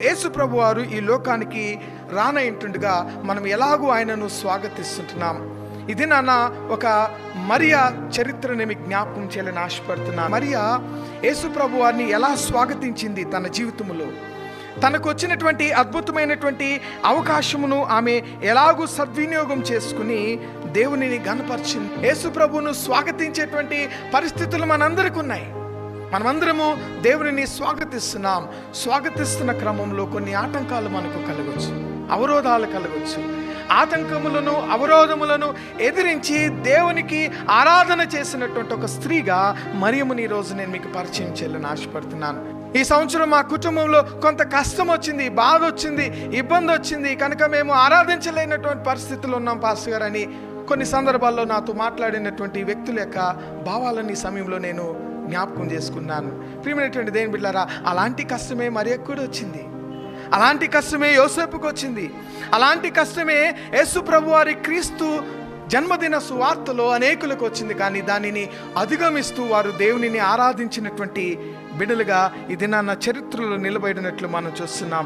యేసు ప్రభు వారు ఈ లోకానికి రానయింటుండగా మనం ఎలాగూ ఆయనను స్వాగతిస్తుంటున్నాం. ఇది నాన్న ఒక మరియా చరిత్రని మీకు జ్ఞాపకం చేయాలని ఆశపడుతున్నా. మరియా యేసు ప్రభు వారిని ఎలా స్వాగతించింది తన జీవితంలో, తనకు వచ్చినటువంటి అద్భుతమైనటువంటి అవకాశమును ఆమె ఎలాగూ సద్వినియోగం చేసుకుని దేవునిని ఘనపరిచింది. యేసు ప్రభువును స్వాగతించేటువంటి పరిస్థితులు మనందరికీ ఉన్నాయి. మనమందరము దేవునిని స్వాగతిస్తున్న క్రమంలో కొన్ని ఆటంకాలు మనకు కలగవచ్చు, అవరోధాలు కలగవచ్చు. ఆటంకములను అవరోధములను ఎదిరించి దేవునికి ఆరాధన చేసినటువంటి ఒక స్త్రీగా మరియమ్మని ఈరోజు నేను మీకు పరిచయం చేయాలని ఆశపడుతున్నాను. ఈ సంవత్సరం మా కుటుంబంలో కొంత కష్టం వచ్చింది, బాధ వచ్చింది, ఇబ్బంది వచ్చింది, కనుక మేము ఆరాధించలేనటువంటి పరిస్థితులు ఉన్నాం పాస్టర్ గారు అని కొన్ని సందర్భాల్లో నాతో మాట్లాడినటువంటి వ్యక్తుల యొక్క భావాలని ఈ సమయంలో నేను జ్ఞాపకం చేసుకున్నాను. ప్రియమైనటువంటి దేవుని బిడ్డలారా, అలాంటి కష్టమే మరియకు కూడా వచ్చింది, అలాంటి కష్టమే యోసేపుకు వచ్చింది, అలాంటి కష్టమే యేసు ప్రభు వారి క్రీస్తు జన్మదిన సువార్తలో అనేకులకు వచ్చింది. కానీ దానిని అధిగమిస్తూ వారు దేవునిని ఆరాధించినటువంటి బిడ్డలుగా ఈ దినాన్న చరిత్రలో నిలబడినట్లు మనం చూస్తున్నాం.